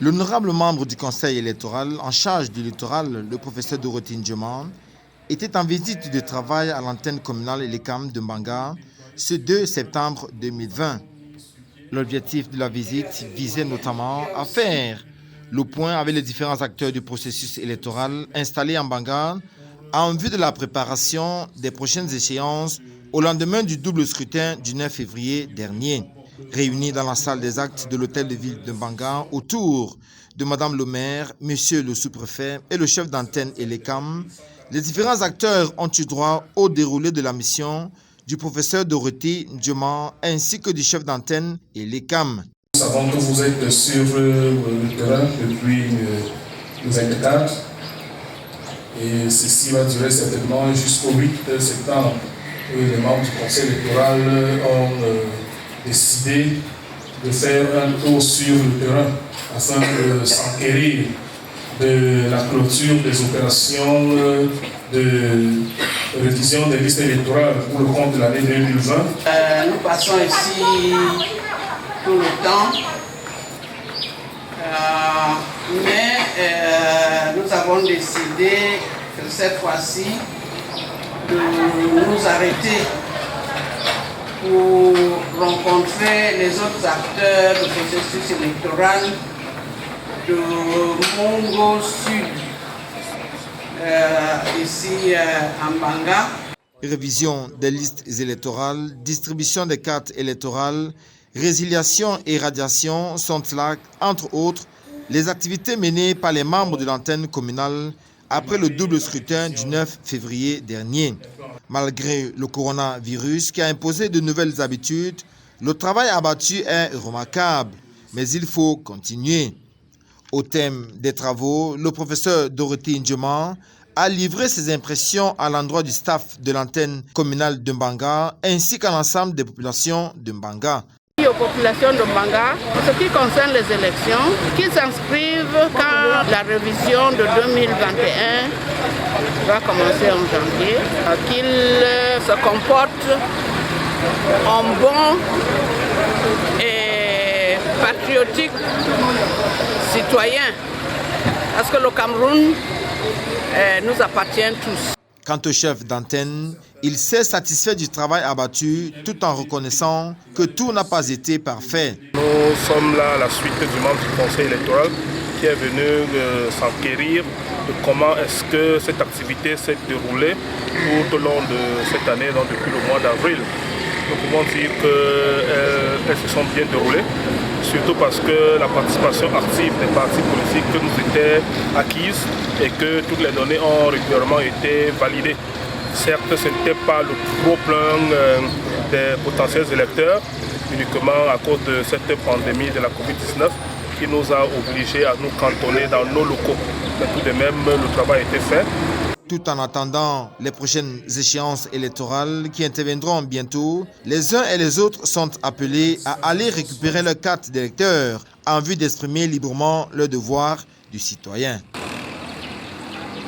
L'honorable membre du conseil électoral en charge du littoral, le professeur Dorothée Ndjema, était en visite de travail à l'antenne communale Elekam de Mbanga ce 2 septembre 2020. L'objectif de la visite visait notamment à faire le point avec les différents acteurs du processus électoral installés en Mbanga en vue de la préparation des prochaines échéances au lendemain du double scrutin du 9 février dernier. Réunis dans la salle des actes de l'hôtel de ville de Mbanga autour de Madame le maire, Monsieur le sous-préfet et le chef d'antenne Elekam, les différents acteurs ont eu droit au déroulé de la mission du professeur Dorothée Ndjema ainsi que du chef d'antenne Elekam. Nous savons que vous êtes sur le terrain depuis le 24 et ceci va durer certainement jusqu'au 8 septembre. Les membres du conseil électoral ont décidé de faire un tour sur le terrain afin de s'enquérir de la clôture des opérations de révision des listes électorales pour le compte de l'année 2020. Nous passons ici tout le temps, mais nous avons décidé que cette fois-ci de nous arrêter pour rencontrer les autres acteurs du processus électoral de Mongo Sud, ici à Mbanga. Révision des listes électorales, distribution des cartes électorales, résiliation et radiation sont là, entre autres, les activités menées par les membres de l'antenne communale après le double scrutin du 9 février dernier. Malgré le coronavirus qui a imposé de nouvelles habitudes, le travail abattu est remarquable, mais il faut continuer. Au thème des travaux, le professeur Dorothée Ndjema a livré ses impressions à l'endroit du staff de l'antenne communale de Mbanga ainsi qu'à l'ensemble des populations de Mbanga. Aux populations de Mbanga, en ce qui concerne les élections, qu'ils s'inscrivent quand la révision de 2021 va commencer en janvier, qu'ils se comportent en bon et patriotique citoyen, parce que le Cameroun nous appartient tous. Quant au chef d'antenne, il s'est satisfait du travail abattu tout en reconnaissant que tout n'a pas été parfait. Nous sommes là à la suite du membre du conseil électoral qui est venu s'enquérir de comment est-ce que cette activité s'est déroulée tout au long de cette année, donc depuis le mois d'avril. Nous pouvons dire qu'elles se sont bien déroulées, surtout parce que la participation active des partis politiques nous était acquise et que toutes les données ont régulièrement été validées. Certes, ce n'était pas le gros plein des potentiels électeurs, uniquement à cause de cette pandémie de la Covid-19 qui nous a obligés à nous cantonner dans nos locaux. Mais tout de même, le travail a été fait. Tout en attendant les prochaines échéances électorales qui interviendront bientôt, les uns et les autres sont appelés à aller récupérer leur carte d'électeur en vue d'exprimer librement leur devoir du citoyen.